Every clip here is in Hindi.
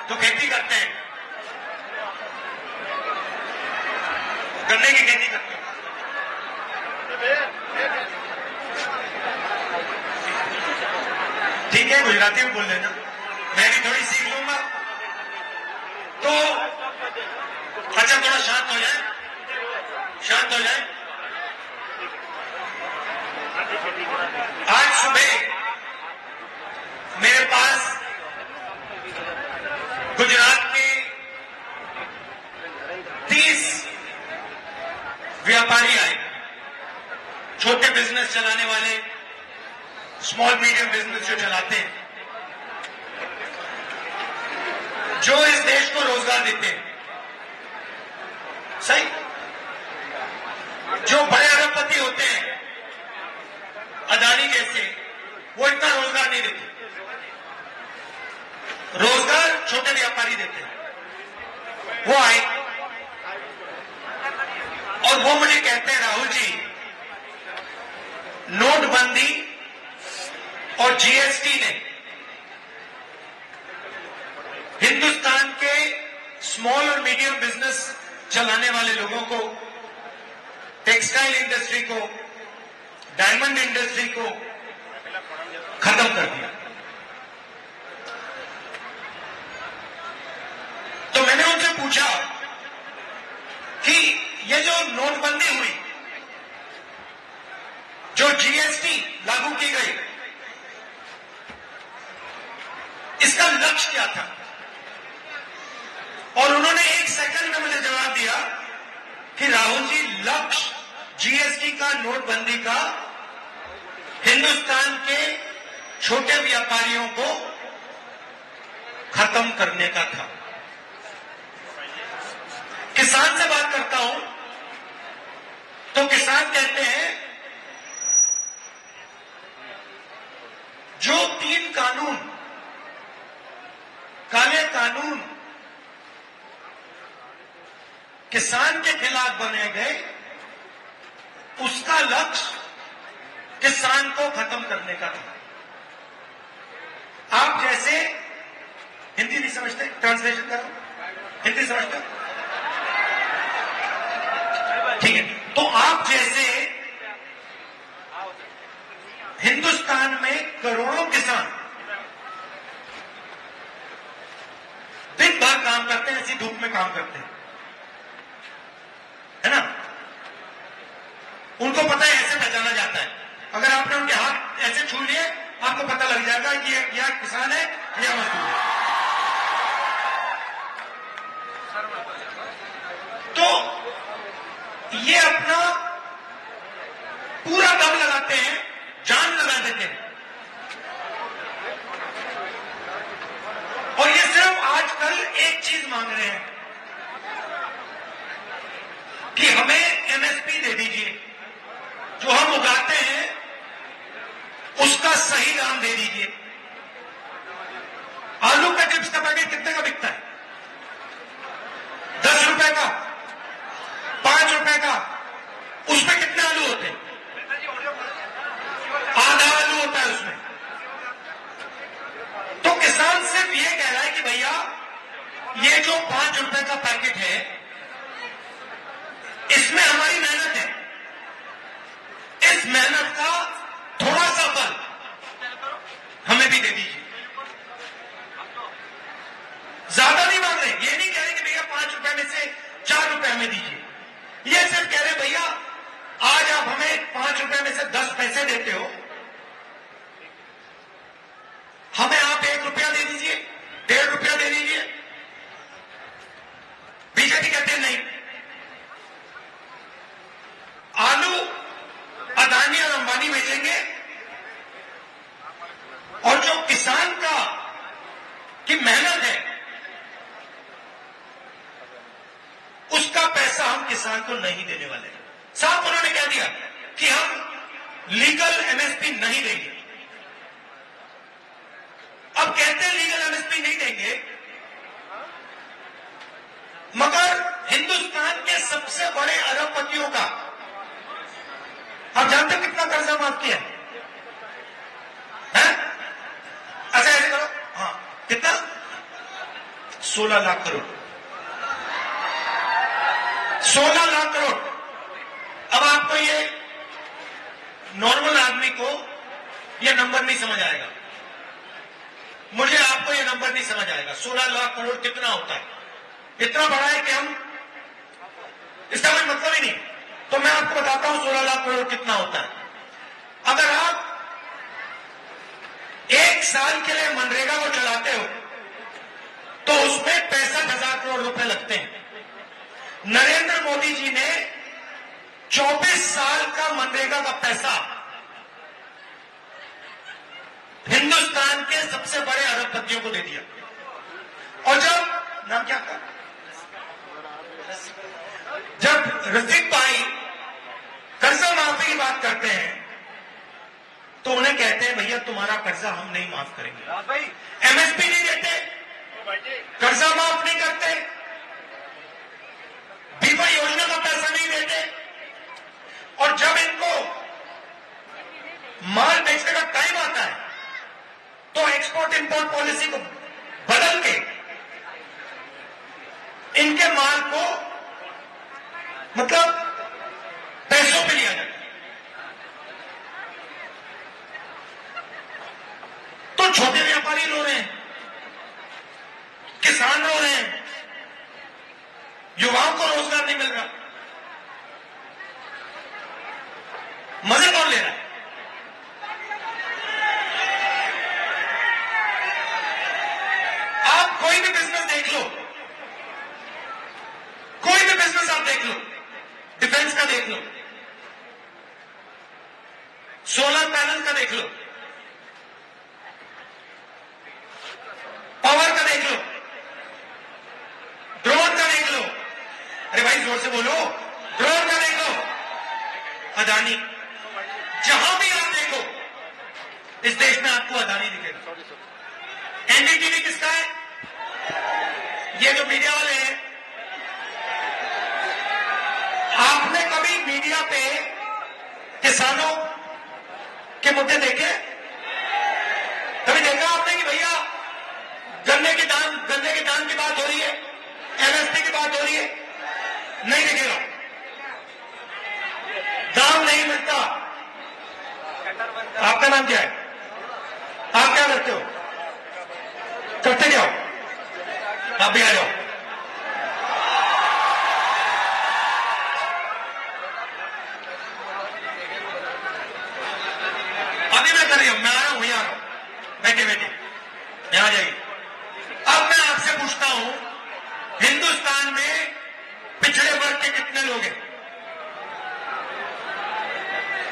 तो खेती करते हैं, गन्ने की खेती करते हैं। ठीक है, गुजराती में बोल लेना, मैं भी थोड़ी सीख लूंगा। तो अच्छा, थोड़ा शांत हो जाए, शांत हो जाए। आज सुबह मेरे पास गुजरात के 30 व्यापारी आए, छोटे बिजनेस चलाने वाले, स्मॉल मीडियम बिजनेस जो चलाते हैं, जो इस देश को रोजगार देते हैं। सही, जो बड़े अरबपति होते हैं, अदानी जैसे, वो इतना रोजगार नहीं देते, रोजगार छोटे व्यापारी देते हैं। वो आए और वो मुझे कहते हैं, राहुल जी, नोटबंदी और जीएसटी ने हिंदुस्तान के स्मॉल और मीडियम बिजनेस चलाने वाले लोगों को, टेक्सटाइल इंडस्ट्री को, डायमंड इंडस्ट्री को खत्म कर दिया। तो मैंने उनसे पूछा कि ये जो नोटबंदी हुई, जो जीएसटी लागू की गई, इसका लक्ष्य क्या था? और उन्होंने 1 सेकंड में मुझे जवाब दिया कि राहुल जी, लक्ष्य जीएसटी का, नोटबंदी का, हिंदुस्तान के छोटे व्यापारियों को खत्म करने का था। किसान से बात करता हूं तो किसान कहते हैं, जो 3 कानून, काले कानून किसान के खिलाफ बनाए गए, उसका लक्ष्य किसान को खत्म करने का था। आप जैसे, हिंदी नहीं समझते, ट्रांसलेशन करो, हिंदी समझते? ठीक है, तो आप जैसे हिंदुस्तान में करोड़ों किसान दिन भर काम करते हैं, ऐसी धूप में काम करते हैं, है ना? उनको पता है, ऐसे पहचाना जाता है। अगर आपने उनके हाथ ऐसे छू लिए, आपको पता लग जाएगा कि यह किसान है या मजदूर है। तो ये अपना पूरा दम लगाते हैं, जान लगा देते हैं, और ये सिर्फ आजकल एक चीज मांग रहे हैं कि हमें एमएसपी दे दीजिए, जो हम उगाते हैं उसका सही दाम दे दीजिए। आलू का चिप्स का पैकेट कितने का बिकता है? 10 रुपए का, 5 रुपए का। उसमें कितने आलू होते हैं? आधा आलू होता है उसमें। तो किसान सिर्फ ये कह रहा है कि भैया, ये जो 5 रुपए का पैकेट है, इसमें हमारी मेहनत है, इस मेहनत का थोड़ा सा फल हमें भी दे दीजिए। ज्यादा नहीं मांग रहे, ये नहीं कह रहे कि भैया 5 रुपए में से 4 रुपए हमें दीजिए। ये सिर्फ कह रहे, भैया आज आप हमें 5 रुपए में से 10 पैसे देते हो, हमें आप 1 रुपया दे दीजिए, 1.5 रुपया दे दीजिए। बीजेपी कहते हैं नहीं, आलू अदानी और अंबानी बेचेंगे, और जो किसान का की मेहनत है, उसका पैसा हम किसान को नहीं देने वाले। साफ उन्होंने कह दिया कि हम लीगल एमएसपी नहीं देंगे। अब कहते हैं लीगल एमएसपी नहीं देंगे, मगर हिंदुस्तान के सबसे बड़े अरबपतियों का, आप जानते हैं कितना कर्जा माफ किया है? अच्छा ऐसे करो, हाँ, कितना? 16 लाख करोड़। 16 लाख करोड़। अब आपको ये नॉर्मल आदमी को ये नंबर नहीं समझ आएगा, मुझे आपको ये नंबर नहीं समझ आएगा। 16 लाख करोड़ कितना होता है? इतना बड़ा है कि हम इसका कोई मतलब ही नहीं। तो मैं आपको बताता हूं 16 लाख करोड़ कितना होता है। अगर आप एक साल के लिए मनरेगा को चलाते हो तो उसमें 65,000 करोड़ रुपए लगते हैं। नरेंद्र मोदी जी ने 24 साल का मनरेगा का पैसा हिंदुस्तान के सबसे बड़े अरबपतियों को दे दिया। और जब नाम क्या था, जब रसिक भाई कर्जा माफी की बात करते हैं तो उन्हें कहते हैं भैया तुम्हारा कर्जा हम नहीं माफ करेंगे। एमएसपी नहीं देते, कर्जा माफ नहीं करते, बीमा योजना का पैसा नहीं देते, और जब इनको माल बेचने का टाइम आता है तो एक्सपोर्ट इंपोर्ट पॉलिसी को बदल के इनके माल को मतलब पैसों पे लिया जाता है। तो छोटे व्यापारी रो रहे हैं, किसान रो रहे हैं, युवाओं को रोजगार नहीं मिल रहा। मजे कौन ले रहा है? आप कोई भी बिजनेस देख लो, कोई भी बिजनेस आप देख लो, डिफेंस का देख लो, सोलर पैनल का देख लो, पावर का देख लो, ड्रोन का देख लो। अरे भाई जोर से बोलो, ड्रोन का देख लो, अदानी, जहां भी आप देखो इस देश में आपको अदानी दिखेगा। एनडीटीवी किसका है? ये जो मीडिया वाले हैं, आपने कभी मीडिया पे किसानों के मुद्दे देखे? कभी देखा आपने कि भैया गन्ने की दाम की बात हो रही है, एमएसपी की बात हो रही है? नहीं दिखेगा, दाम नहीं मिलता। आपका नाम क्या है? आप क्या करते हो? करते क्या हो? आप भी आ जाओ। अभी मैं कर रही हूं, मैं आ रहा हूं, यहां बैठे बैठे यहां जाइए। अब मैं आपसे पूछता हूं, हिंदुस्तान में पिछड़े वर्ग के कितने लोग हैं?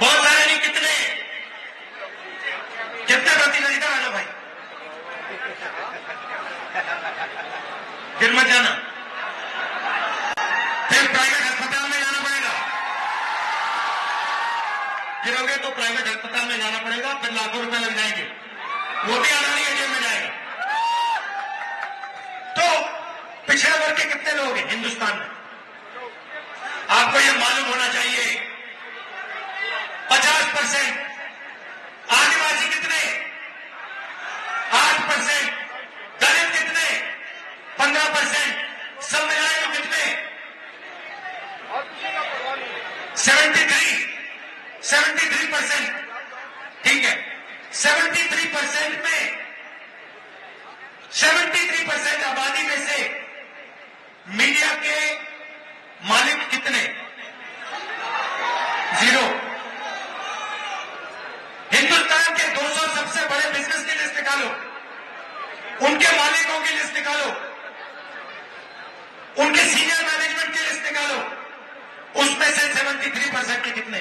बहुत सारे नहीं, कितने प्रतिनिधि? इधर आ जाओ भाई, गिर मत जाना, फिर प्राइवेट अस्पताल में जाना पड़ेगा। गिरोगे तो प्राइवेट अस्पताल में जाना पड़ेगा, फिर लाखों रुपए लग जाएंगे, वो भी अदानी के जेब में जाएगा। तो पिछड़े वर्ग के कितने लोग हैं हिंदुस्तान में? आपको यह मालूम होना चाहिए। 50%। आदिवासी कितने? 8%। दलित कितने? 15%। सब मिलाए तो कितने? 73%। ठीक है, 73% में 73% आबादी में से मीडिया के मालिक कितने? 0। हिंदुस्तान के 200 सबसे बड़े बिजनेस की लिस्ट निकालो, उनके मालिकों की लिस्ट निकालो, उनके सीनियर मैनेजमेंट की लिस्ट निकालो, उसमें से 73% के कितने?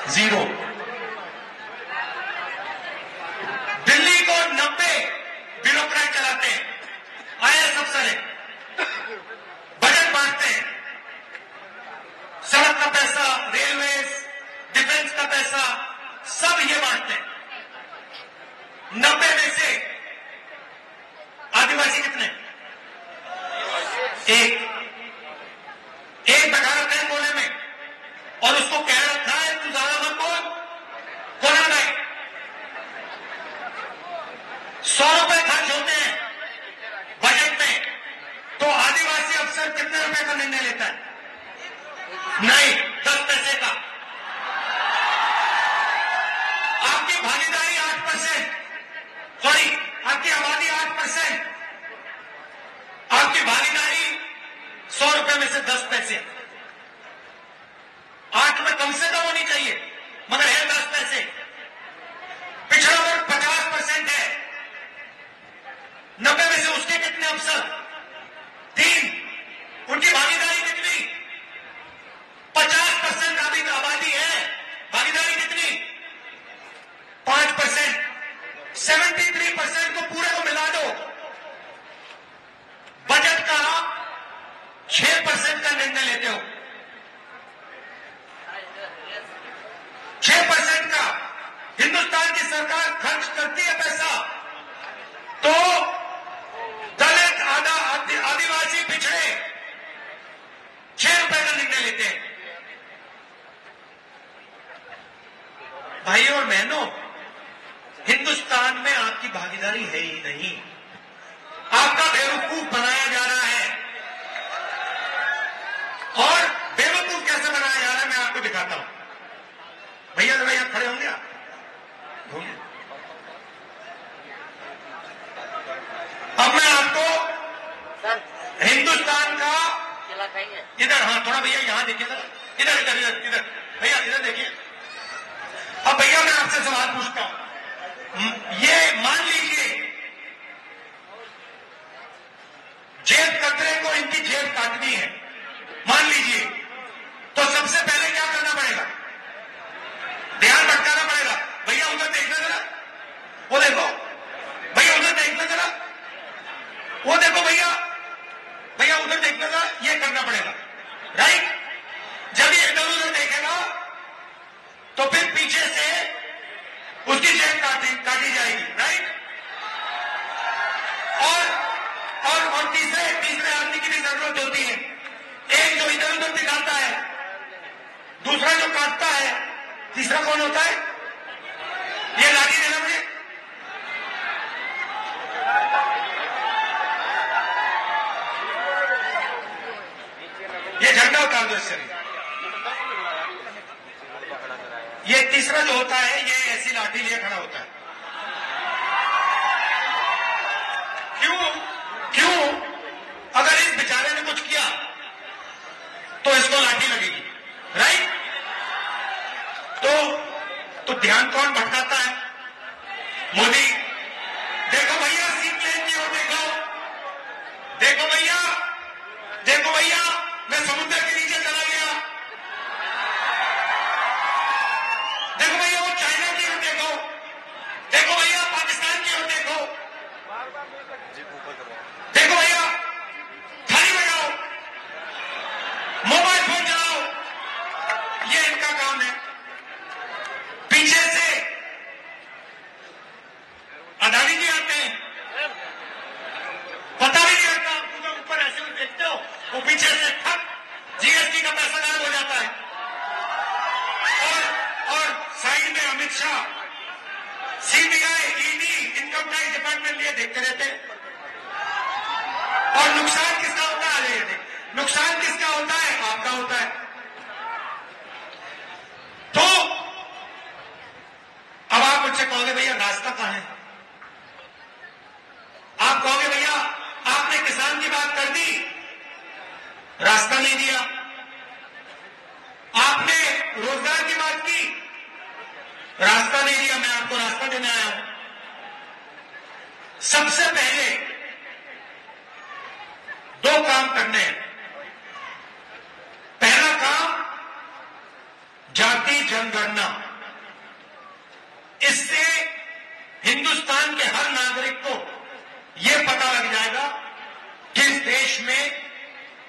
0। दिल्ली को 90 ब्यूरोक्रेट चलाते हैं, आईएएस अफसर है, बजट बांटते हैं, सड़क का पैसा, रेलवे, डिफेंस का पैसा, सब ये बांटते हैं। 90 में से आदिवासी कितने? एक बैठा रखा है कोने में और उसको कह रखा है तू ज्यादा मत बोल, कोना नहीं। 100 रुपए खर्च होते हैं ऑफिसर कितने रुपए का निर्णय लेता है? नहीं, 10 पैसे का। आपकी भागीदारी 8%, सॉरी, आपकी आबादी 8%, आपकी भागीदारी 100 रुपए में से 10 पैसे। 8 में कम से कम होनी चाहिए, मगर है 10 पैसे। पिछड़ा वर्ग 50% है, 90 में से उसके कितने अफसर? 3। उनकी भागीदारी कितनी? 50% आबादी है, भागीदारी कितनी? 5%। 73% को पूरे को मिला दो, बजट का 6% का निर्णय लेते हो। 6% का हिंदुस्तान की सरकार खर्च करती है पैसा, तो दलित, आदिवासी, पिछड़े 6 रुपए का निर्णय लेते हैं। भाइयों और बहनों, हिंदुस्तान में आपकी भागीदारी है ही नहीं, आपका बेवकूफ बनाया जा रहा है। और बेवकूफ कैसे बनाया जा रहा है मैं आपको दिखाता हूं। भैया तो भैया खड़े होंगे आप? अब मैं आपको हिंदुस्तान का इधर, हाँ थोड़ा भैया यहां देखिए, इधर इधर इधर इधर भैया इधर देखिए। अब भैया मैं आपसे सवाल पूछता हूं, ये मान लीजिए जेब कतरे को इनकी जेब काटनी है, मान लीजिए, तो सबसे पहले क्या करना पड़ेगा? ध्यान भटकाना पड़ेगा। भैया उधर देखना जरा, वो देखो भैया, उधर देखना जरा, वो देखो भैया, भैया उधर देखना जरा, ये करना पड़ेगा, राइट? जब ये इधर उधर देखेगा तो फिर पीछे से उसकी जेब काटी जाएगी, राइट? और तीसरे आदमी की भी जरूरत होती है, एक जो इधर उधर दिखाता है, दूसरा जो काटता है, तीसरा कौन होता है? ये लाठी देना मुझे। ये झंडा उतार दो इससे। ये तीसरा जो होता है, ये ऐसी लाठी लिए खड़ा होता है। क्यों? अगर इस बेचारे ने कुछ किया तो इसको लाठी लगेगी, राइट? तो ध्यान कौन भटकाता है? मोदी। देखो भैया, सी प्लेन की ओर देखो, देखो भैया, देखो भैया, मैं समुद्र के नीचे चला गया। देखो भैया, वो चाइना की ओर देखो, देखो भैया, पाकिस्तान की ओर देखो, देखो भैया, थाली बजाओ, मोबाइल फोन चलाओ, ये इनका काम है। पीछे से अदानी जी आते हैं, पता भी नहीं लगता, आपको ऊपर ऐसे देखते हो, वो पीछे से ठप जीएसटी का पैसा गायब हो जाता है। और साइड में Amit Shah, CBI, ED, income tax department लिए देखते रहते हैं। और नुकसान किसका होता है? नुकसान किसका होता है? आपका होता है। तो अब आप मुझसे कहोगे भैया रास्ता कहां है? आप कहोगे भैया आपने किसान की बात कर दी, रास्ता नहीं दिया। आपने रोजगार की बात की, रास्ता नहीं दिया। मैं आपको रास्ता देने आया हूं। सबसे पहले 2 काम करने हैं। पहला काम, जाति जनगणना। इससे हिंदुस्तान के हर नागरिक को यह पता लग जाएगा कि इस देश में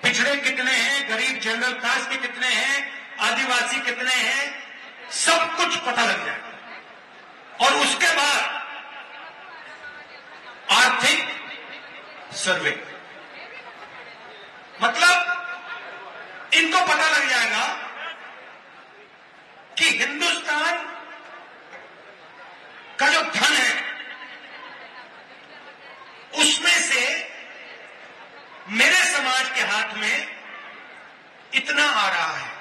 पिछड़े कितने हैं, गरीब जनरल कास्ट के कितने हैं, आदिवासी कितने हैं, सब कुछ पता लग जाएगा। और उसके बाद आर्थिक सर्वे, मतलब इनको पता लग जाएगा कि हिंदुस्तान का जो धन है उसमें से मेरे समाज के हाथ में इतना आ रहा है